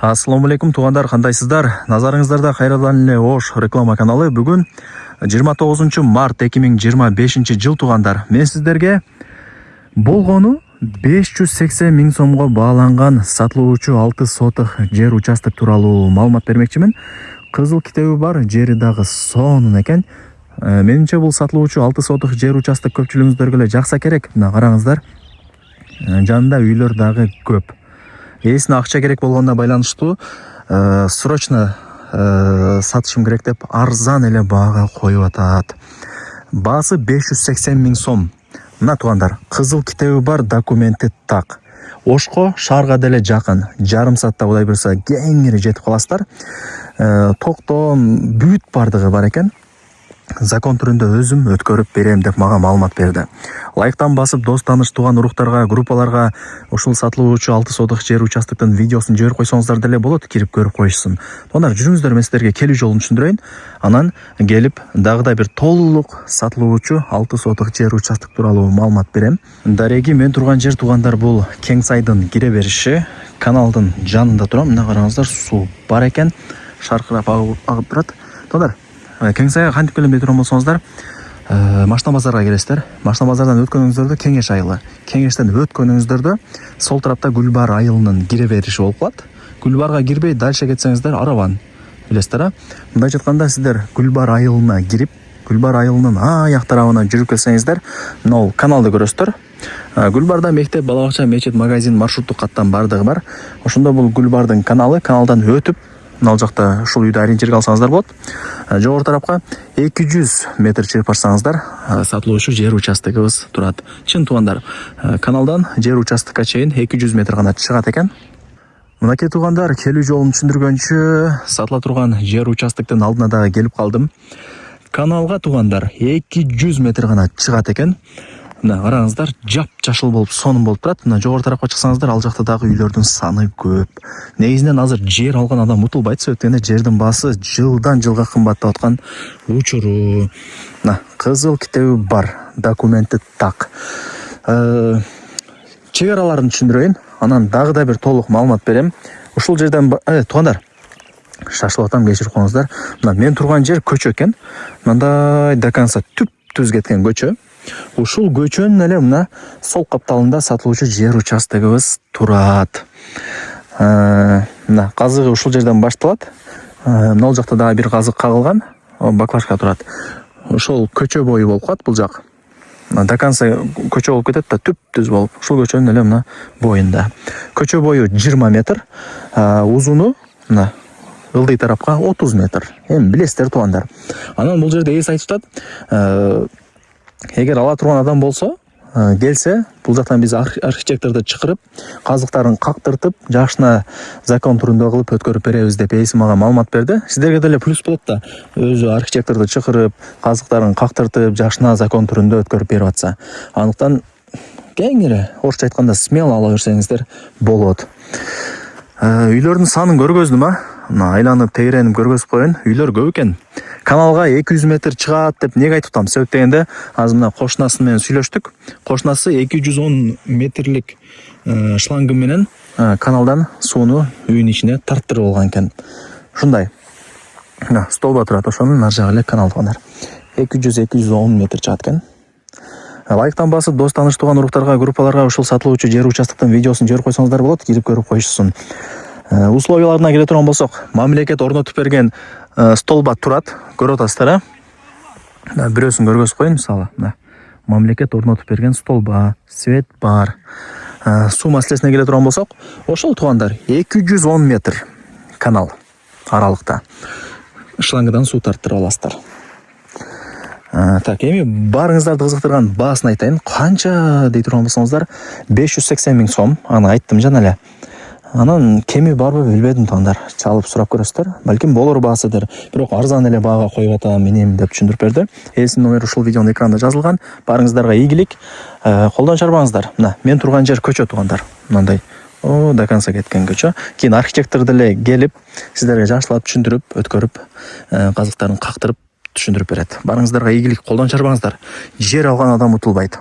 Ассаламу алейкум туугандар, кандайсыздар? Назарыңыздарда кайрадан эле Ош реклама каналы. Бүгүн 29 март 2025 жыл туугандар. Мен сиздерге болгону 580 миң сомго бааланган сатылуучу 6 сотых жер участок тууралуу маалымат бермекчимин. Кызыл китеби бар, жери дагы сонун экен. Менимче бул сатылуучу 6 сотых жер участок көпчүлүгүңүздөргө эле жакса керек. Мына караңыздар. Жанында үйлөр дагы көп. Ээсине акча керек болгонуна байланыштуу срочно сатышым керек деп арзан эле баага коюп атат. Баасы 580 миң сом. Мына туугандар, кызыл китеби бар, документи так. Ошко шаарга деле жакын. Жарым саатта Кудай буйруса кеңири жетип каласыздар. Токтом бүт бардыгы бар экен. Закон түрүндө өзүм өткөрүп берем деп мага маалымат берди. Лайктан басып, дос таныш тууган уруктарга, группаларга ушул сатылуучу 6 сотых жер участоктун видеосун жиберип койсоңуздар деле болот, кирип көрүп коюшсун. Тондар жүрүңүздөр, мен сиздерге келүү жолун түшүндүрөйүн. Анан келип дагы да бир толук сатылуучу 6 сотых жер участок тууралуу маалымат берем. Дареги, мен турган жер туугандар бул Кең сайдын кире бериши, каналдын жанында турам. Мына караңыздар, суу бар экен, шаркырап агып турат. Тондар, Кең сайга кантип келем деп турган болсоңуздар, Машина базарга келесиздер. Машина базардан өткөнүңүздөрдө Кеңеш айылы. Кеңештен өткөнүңүздөрдө сол тарапта Гүлбар айылынын кире бериши болуп калат. Гүлбарга кирбей дальше кетсеңиздер Араван. Билесиздер, мындай жатканда сиздер Гүлбар айылына кирип, Гүлбар айылынын аяк тарабына жүрүп келсеңиздер, мына каналды көрөсүздөр. Гүлбарда мектеп, бала бакча, мечит, магазин, маршруттук каттан бардыгы бар. Ошондо бул Гүлбардын каналы, каналдан өтүп, мына жакта ушул үйдө ориентирге алсаңыздар болот. Жогору тарапка 200 метр чыгып барсаңыздар, сатылуучу жер участогубуз турат. Чын туугандар, каналдан жер участокко чейин 200 метр гана чыгат экен. Мынакей туугандар, келүү жолун түшүндүргөнчү сатыла турган жер участоктун алдына дагы келип калдым. Каналга туугандар 200 метр гана чыгат экен. Мына караңыздар, жап-жашыл болуп, сонун болуп турат. Мына жогору тарапка чыксаңыздар, ал жакта дагы үйлөрдүн саны көп. Негизинен азыр жер алган адам утулбайт, себептен жердин баасы жылдан жылга кымбаттап аткан учуру. Мына кызыл китеби бар, документи так. Чек араларын түшүндүрөйүн, анан дагы да бир толук маалымат берем. Ушул жерден туугандар, шашылып атам, кечирип коюңуздар. Мына мен турган жер көчө экен. Мындай до конца түп-түз кеткен көчө. Ушул көчөнүн эле мына сол капталында сатылуучу жер участогубуз турат. Мына казыгы ушул жерден башталат. Мына жакта дагы бир казык кагылган, баклажка турат. Ошол көчө бою болуп калат бул жак. До конца көчө болуп кетет да, түп-түз болуп. Ушул көчөнүн эле мына боюнда. Көчө бою 20 метр, узуну мына ылдый тарапка 30 метр. Эми билесиздер туугандар. Анан бул жерде эс айтып атат. Эгер ала турган адам болсо, келсе, бул жактан биз архитекторду чакырып, казыктарын кактыртып, жакшына закон түрүндө кылып өткөрүп беребиз деп эси мага маалымат берди. Сиздерге деле плюс болот да, өзү архитекторду чакырып, казыктарын кактыртып, жакшына закон түрүндө өткөрүп берип атса. Андыктан кеңири, орусча айтканда, смело ала берсеңиздер болот. Үйлөрдүн санын көргөздүм, мына айланып тегеренип көргөзүп коеюн. Үйлөр көп экен. Каналга 200 метр чыгат деп неге айтып атам? Себеп дегенде, азыр мына кошунасы менен сүйлөштүк. Кошунасы 210 метрлик шлангы менен каналдан сууну үйүнүн ичине тарттырып алган экен. Ушундай. Мына столба турат, ошонун ар жагы эле канал туугандар. 200-210 метр чыгат экен. Лайктан басып, дос таныш тууган уруктарга, группаларга ушул сатылуучу жер участоктун видеосун жиберип койсоңуздар болот, кирип көрүп коюшсун. Условияларына келе турган болсок, мамлекет орнотуп берген столба турат, көрүп атасыздар, бирөөсүн көргөзүп коеюн, мисалы, мамлекет орнотуп берген столба, свет бар. Суу маселесине келе турган болсок, ошол туугандар 210 метр канал аралыкта шлангыдан суу тарттырып аласыздар. Так, эми барыңыздарды кызыктырган баасын айтайын. Канча дей турган болсоңуздар, 580 миң сом, аны айттым жана эле. Анан кеми барбы билбедим туугандар. Чалып сурап көрөсүздөр. Балким болор баасыдыр. Бирок арзан эле баага коюп атам менем деп түшүндүрүп берди. Эсинин номери ушул видеонун экранында жазылган. Барыңыздарга ийгилик. Колдон чарбаңыздар. Мына мен турган жер көчө туугандар. Мындай до конца кеткен көчө. Кийин архитектор деле келип, сиздерге жакшылап түшүндүрүп, өткөрүп, казыктарын кактырып түшүндүрүп берет. Барыңыздарга ийгилик, колдон чарбаңыздар. Жер алган адам утулбайт.